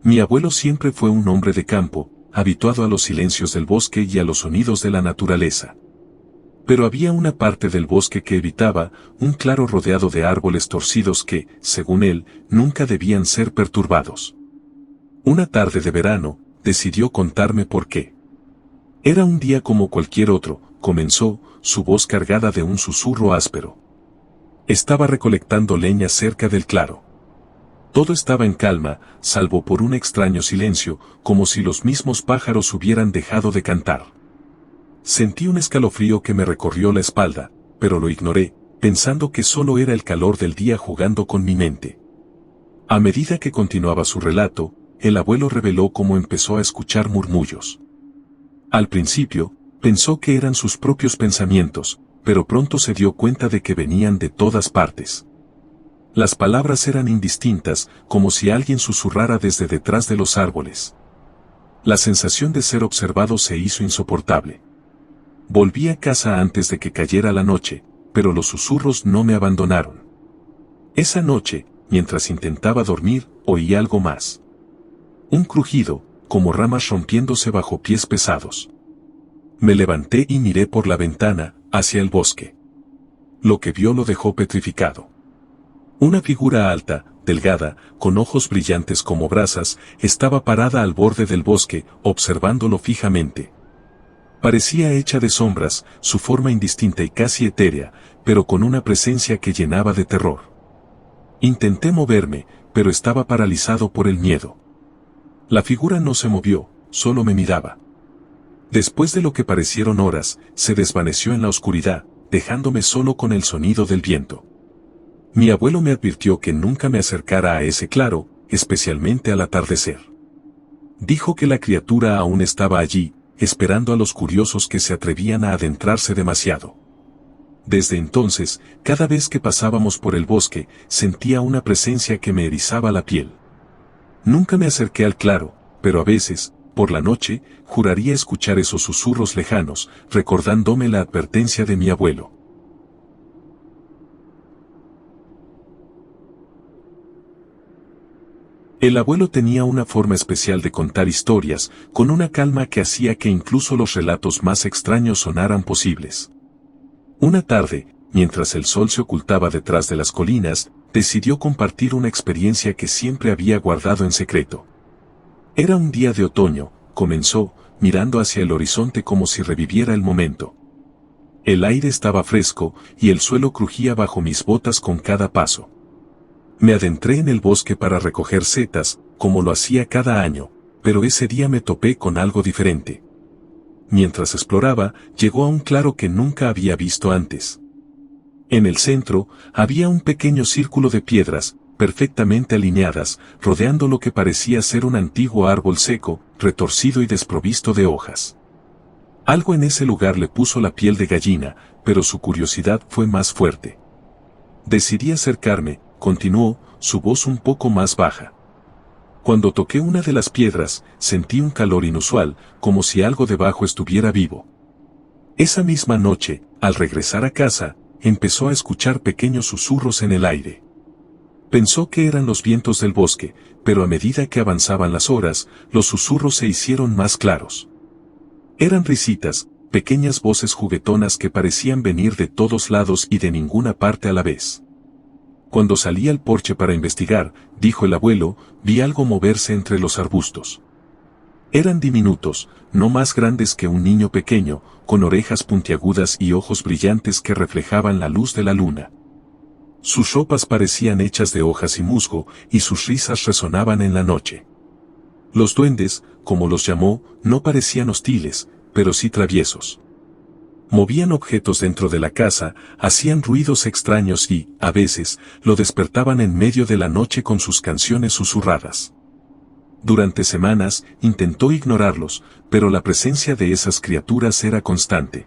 Mi abuelo siempre fue un hombre de campo, habituado a los silencios del bosque y a los sonidos de la naturaleza. Pero había una parte del bosque que evitaba, un claro rodeado de árboles torcidos que, según él, nunca debían ser perturbados. Una tarde de verano, decidió contarme por qué. Era un día como cualquier otro, comenzó, su voz cargada de un susurro áspero. Estaba recolectando leña cerca del claro. Todo estaba en calma, salvo por un extraño silencio, como si los mismos pájaros hubieran dejado de cantar. Sentí un escalofrío que me recorrió la espalda, pero lo ignoré, pensando que solo era el calor del día jugando con mi mente. A medida que continuaba su relato, el abuelo reveló cómo empezó a escuchar murmullos. Al principio, pensó que eran sus propios pensamientos, pero pronto se dio cuenta de que venían de todas partes. Las palabras eran indistintas, como si alguien susurrara desde detrás de los árboles. La sensación de ser observado se hizo insoportable. Volví a casa antes de que cayera la noche, pero los susurros no me abandonaron. Esa noche, mientras intentaba dormir, oí algo más. Un crujido, como ramas rompiéndose bajo pies pesados. Me levanté y miré por la ventana, hacia el bosque. Lo que vio lo dejó petrificado. Una figura alta, delgada, con ojos brillantes como brasas, estaba parada al borde del bosque, observándolo fijamente. Parecía hecha de sombras, su forma indistinta y casi etérea, pero con una presencia que llenaba de terror. Intenté moverme, pero estaba paralizado por el miedo. La figura no se movió, solo me miraba. Después de lo que parecieron horas, se desvaneció en la oscuridad, dejándome solo con el sonido del viento. Mi abuelo me advirtió que nunca me acercara a ese claro, especialmente al atardecer. Dijo que la criatura aún estaba allí, esperando a los curiosos que se atrevían a adentrarse demasiado. Desde entonces, cada vez que pasábamos por el bosque, sentía una presencia que me erizaba la piel. Nunca me acerqué al claro, pero a veces, por la noche, juraría escuchar esos susurros lejanos, recordándome la advertencia de mi abuelo. El abuelo tenía una forma especial de contar historias, con una calma que hacía que incluso los relatos más extraños sonaran posibles. Una tarde, mientras el sol se ocultaba detrás de las colinas, decidió compartir una experiencia que siempre había guardado en secreto. Era un día de otoño, comenzó, mirando hacia el horizonte como si reviviera el momento. El aire estaba fresco, y el suelo crujía bajo mis botas con cada paso. Me adentré en el bosque para recoger setas, como lo hacía cada año, pero ese día me topé con algo diferente. Mientras exploraba, llegó a un claro que nunca había visto antes. En el centro, había un pequeño círculo de piedras, perfectamente alineadas, rodeando lo que parecía ser un antiguo árbol seco, retorcido y desprovisto de hojas. Algo en ese lugar le puso la piel de gallina, pero su curiosidad fue más fuerte. Decidí acercarme, continuó, su voz un poco más baja. Cuando toqué una de las piedras, sentí un calor inusual, como si algo debajo estuviera vivo. Esa misma noche, al regresar a casa, empezó a escuchar pequeños susurros en el aire. Pensó que eran los vientos del bosque, pero a medida que avanzaban las horas, los susurros se hicieron más claros. Eran risitas, pequeñas voces juguetonas que parecían venir de todos lados y de ninguna parte a la vez. Cuando salí al porche para investigar, dijo el abuelo, vi algo moverse entre los arbustos. Eran diminutos, no más grandes que un niño pequeño, con orejas puntiagudas y ojos brillantes que reflejaban la luz de la luna. Sus ropas parecían hechas de hojas y musgo, y sus risas resonaban en la noche. Los duendes, como los llamó, no parecían hostiles, pero sí traviesos. Movían objetos dentro de la casa, hacían ruidos extraños y, a veces, lo despertaban en medio de la noche con sus canciones susurradas. Durante semanas, intentó ignorarlos, pero la presencia de esas criaturas era constante.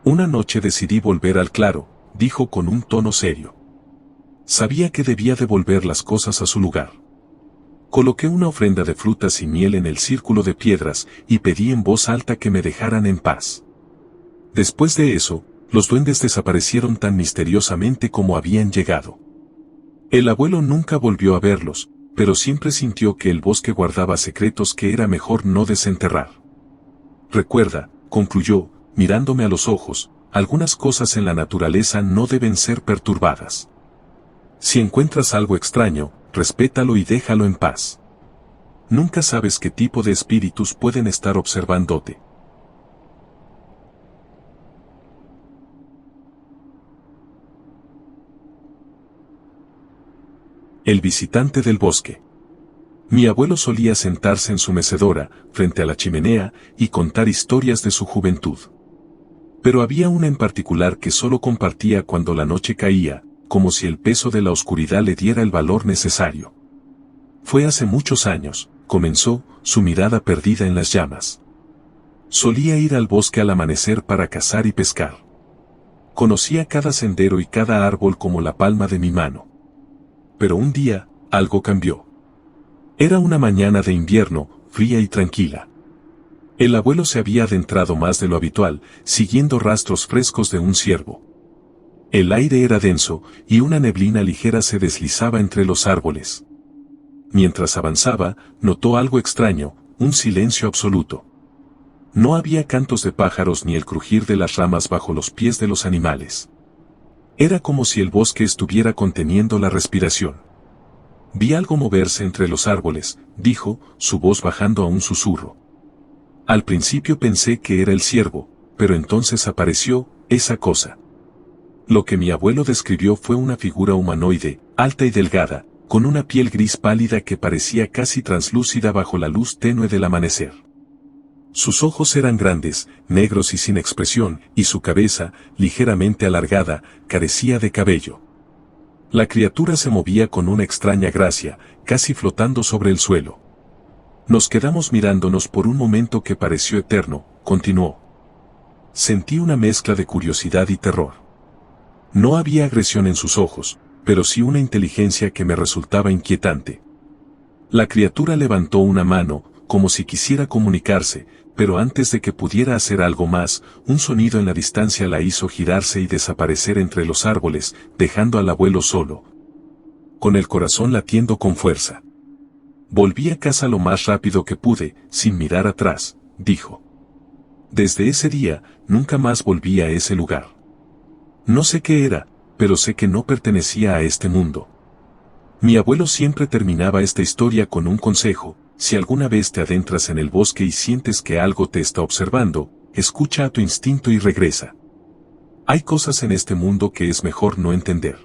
Una noche decidí volver al claro, dijo con un tono serio. Sabía que debía devolver las cosas a su lugar. Coloqué una ofrenda de frutas y miel en el círculo de piedras, y pedí en voz alta que me dejaran en paz. Después de eso, los duendes desaparecieron tan misteriosamente como habían llegado. El abuelo nunca volvió a verlos, pero siempre sintió que el bosque guardaba secretos que era mejor no desenterrar. Recuerda, concluyó, mirándome a los ojos, algunas cosas en la naturaleza no deben ser perturbadas. Si encuentras algo extraño, respétalo y déjalo en paz. Nunca sabes qué tipo de espíritus pueden estar observándote. El visitante del bosque. Mi abuelo solía sentarse en su mecedora, frente a la chimenea, y contar historias de su juventud. Pero había una en particular que solo compartía cuando la noche caía, como si el peso de la oscuridad le diera el valor necesario. Fue hace muchos años, comenzó, su mirada perdida en las llamas. Solía ir al bosque al amanecer para cazar y pescar. Conocía cada sendero y cada árbol como la palma de mi mano. Pero un día, algo cambió. Era una mañana de invierno, fría y tranquila. El abuelo se había adentrado más de lo habitual, siguiendo rastros frescos de un ciervo. El aire era denso, y una neblina ligera se deslizaba entre los árboles. Mientras avanzaba, notó algo extraño, un silencio absoluto. No había cantos de pájaros ni el crujir de las ramas bajo los pies de los animales. Era como si el bosque estuviera conteniendo la respiración. Vi algo moverse entre los árboles, dijo, su voz bajando a un susurro. Al principio pensé que era el ciervo, pero entonces apareció, esa cosa. Lo que mi abuelo describió fue una figura humanoide, alta y delgada, con una piel gris pálida que parecía casi translúcida bajo la luz tenue del amanecer. Sus ojos eran grandes, negros y sin expresión, y su cabeza, ligeramente alargada, carecía de cabello. La criatura se movía con una extraña gracia, casi flotando sobre el suelo. Nos quedamos mirándonos por un momento que pareció eterno, continuó. Sentí una mezcla de curiosidad y terror. No había agresión en sus ojos, pero sí una inteligencia que me resultaba inquietante. La criatura levantó una mano, como si quisiera comunicarse, pero antes de que pudiera hacer algo más, un sonido en la distancia la hizo girarse y desaparecer entre los árboles, dejando al abuelo solo, con el corazón latiendo con fuerza. Volví a casa lo más rápido que pude, sin mirar atrás, dijo. Desde ese día, nunca más volví a ese lugar. No sé qué era, pero sé que no pertenecía a este mundo. Mi abuelo siempre terminaba esta historia con un consejo: si alguna vez te adentras en el bosque y sientes que algo te está observando, escucha a tu instinto y regresa. Hay cosas en este mundo que es mejor no entender.